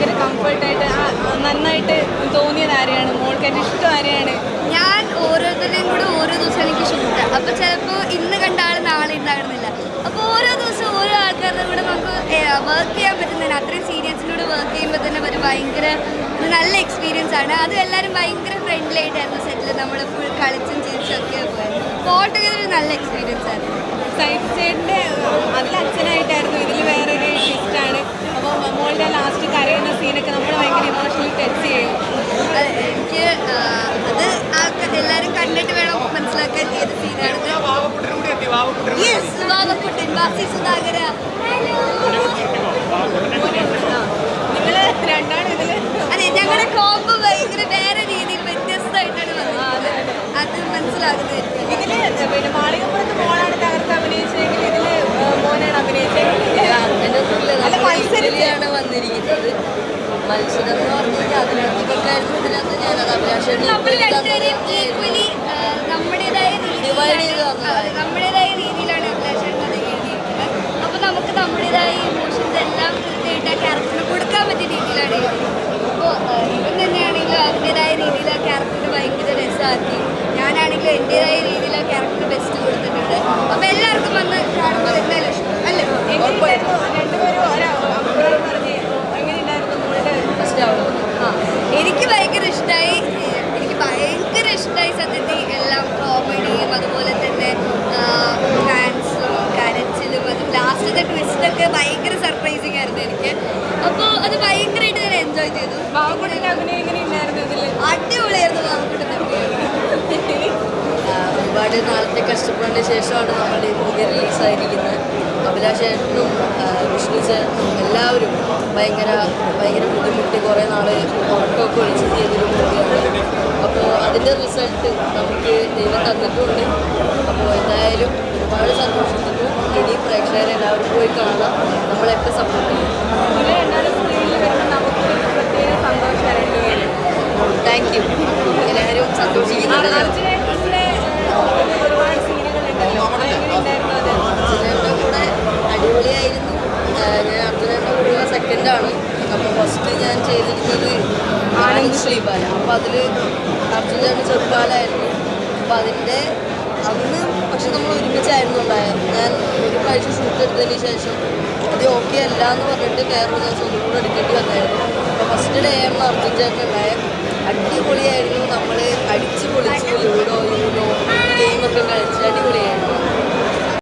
ഭയങ്കര കംഫർട്ടായിട്ട് നന്നായിട്ട് തോന്നിയത് ആരെയാണ്? മോൾക്ക് എൻ്റെ ഇഷ്ടം ആരെയാണ്? ഞാൻ ഓരോരുത്തരുടെയും കൂടെ ഓരോ ദിവസം എനിക്ക് ഷൂട്ട്. അപ്പോൾ ചിലപ്പോൾ ഇന്ന് കണ്ട ആൾ നാളെ ഉണ്ടാകണമെന്നില്ല. അപ്പോൾ ഓരോ ദിവസവും ഓരോ ആൾക്കാരുടെ കൂടെ നമുക്ക് വർക്ക് ചെയ്യാൻ പറ്റുന്നതിന് അത്രയും സീനിയേഴ്സിനോട് വർക്ക് ചെയ്യുമ്പോൾ തന്നെ ഒരു ഭയങ്കര ഒരു നല്ല എക്സ്പീരിയൻസ് ആണ്. അതും എല്ലാവരും ഭയങ്കര ഫ്രണ്ട്ലി ആയിട്ടായിരുന്നു സെറ്റിൽ. നമ്മൾ ഫുൾ കളിച്ചും ചിരിച്ചൊക്കെ പോയത്. അപ്പോൾ ഓൾ ടുഗദർ ഒരു നല്ല എക്സ്പീരിയൻസ് ആയിരുന്നു. സൈഡ് ചേട്ടൻ്റെ അതിൽ അച്ഛനായിട്ടായിരുന്നു, ഇതിൽ വേറൊരു ട്വിസ്റ്റാണ്. അപ്പോൾ മോളുടെ ലാസ്റ്റ് കരയുന്ന സീനൊക്കെ നമ്മൾ ഭയങ്കര ഇമോഷണലി ടച്ച് ചെയ്യും. എനിക്ക് അത് എല്ലാവരും കണ്ടിട്ട് വേണം മനസ്സിലാക്കാൻ ഏത് സീനാണ്. യെസ്, വാവക്കുട്ടൻ, ബാസി സുധാകര. നിങ്ങൾ രണ്ടാണ് ഇതിൽ. അതെ, ഞങ്ങളുടെ കോമ്പ് ഭയങ്കര വേറെ രീതിയിൽ വ്യത്യസ്തമായിട്ടാണ് വന്നത്. അത് മനസ്സിലാകുന്നതായിരിക്കും. ഇതിൽ പിന്നെ മാളികപ്പുറത്ത് മോളാണ് തകർത്ത് അഭിനയിച്ചെങ്കിൽ ഇതിൽ മോനാണ് അഭിനയിച്ചെങ്കിൽ അല്ല, മത്സരിച്ചാണ് വന്നിരിക്കുന്നത്. മത്സരം എന്ന് പറഞ്ഞാൽ അതിനകത്തേക്കായിരുന്നു. ഇതിനകത്ത് ഞാനത് അഭിലാഷം നമ്മൾ രണ്ടുപേരും ഈക്വലി നമ്മുടേതായ രീതിയിലാണ് അഭിലാഷം അത് എഴുതിയിരിക്കുന്നത്. അപ്പോൾ നമുക്ക് നമ്മുടേതായ ഇമോഷൻസ് എല്ലാം കൃത്യമായിട്ട് ആ ക്യാരക്ടറിന് കൊടുക്കാൻ പറ്റിയ രീതിയിലാണ് എഴുതിയിരിക്കുന്നത്. അപ്പോൾ ഇവൻ തന്നെയാണെങ്കിലും അതിൻ്റെതായ രീതിയിൽ ആ ക്യാരക്ടറിന് ഭയങ്കര രസമാക്കി. ഞാനാണെങ്കിലും എൻ്റെതായ രീതിയിൽ ആ ക്യാരക്ടറിന് ബെസ്റ്റ് കൊടുത്തിട്ടുണ്ട്. അപ്പോൾ എല്ലാവർക്കും വന്ന് കാണുമ്പോൾ എന്തായാലും ഇഷ്ടം അല്ലേ? എനിക്ക് ഭയങ്കര ഇഷ്ടമായി. സത്യത്തിൽ എല്ലാം കോമഡിയും അതുപോലെ തന്നെ ഡാൻസും കരച്ചിലും അതും ലാസ്റ്റത്തെ ട്വിസ്റ്റൊക്കെ ഭയങ്കര സർപ്രൈസിങ് ആയിരുന്നു എനിക്ക്. അപ്പോൾ അത് ഭയങ്കരമായിട്ട് ഞാൻ എൻജോയ് ചെയ്തു. ബാബുക്കുട്ടൻ്റെ അഭിനയം എങ്ങനെയുണ്ടായിരുന്നു ഇതിൽ? അടിപൊളിയായിരുന്നു ബാബുക്കുട്ടൻ്റെ ഒരുപാട് നാളത്തെ കഷ്ടപ്പാടിന് ശേഷമാണ് നമ്മളുടെ മൂവി റിലീസായിരിക്കുന്നത്. അഭിലാഷ് ചേട്ടനും വിഷ്ണു ചേട്ടനും എല്ലാവരും ഭയങ്കര ബുദ്ധിമുട്ടി കുറേ നാൾ ഉറക്കമൊക്കെ ഒഴിച്ച് ചെയ്തൊരു മൂവിയാണ്. അപ്പോൾ അതിൻ്റെ റിസൾട്ട് നമുക്ക് ദൈവം തന്നിട്ടുണ്ട്. അപ്പോൾ എന്തായാലും ഒരുപാട് സന്തോഷിക്കുന്നു. ഇനി പ്രേക്ഷകരെല്ലാവരും പോയി കാണാം, നമ്മളെയൊക്കെ സപ്പോർട്ട് ചെയ്യും. Thank you. എല്ലാവരും സന്തോഷിക്കുന്നുണ്ട്. അർജുനയുടെ കൂടെ അടിപൊളിയായിരുന്നു. ഞാൻ അർജുനയുടെ കൂടെ സെക്കൻഡാണ്. അപ്പോൾ ഫസ്റ്റ് ഞാൻ ചെയ്തിരുന്നത് ആനന്ദ് ശ്രീബാല. അപ്പോൾ അതിൽ അർജുനയുടെ ചെറുപ്പാലായിരുന്നു. അപ്പോൾ അതിൻ്റെ അന്ന് പക്ഷെ നമ്മൾ ഒരുമിച്ചായിരുന്നു ഉണ്ടായത്. ഞാൻ ഒരു പ്രാവശ്യം ഷൂട്ട് എടുത്തതിന് ശേഷം അത് ഓക്കെ അല്ല എന്ന് പറഞ്ഞിട്ട് വേറൊരു ദിവസം ഒന്നും കൂടെ എടുക്കേണ്ടി വന്നായിരുന്നു. അപ്പോൾ ഫസ്റ്റ് ഡേ ആണ് അർജുൻ ചേട്ടൻ ഉണ്ടായത്. അടിപൊളിയായിരുന്നു. നമ്മൾ അടിച്ച് പൊളിച്ച് ലൂഡോ ഗെയിമൊക്കെ കളിച്ച്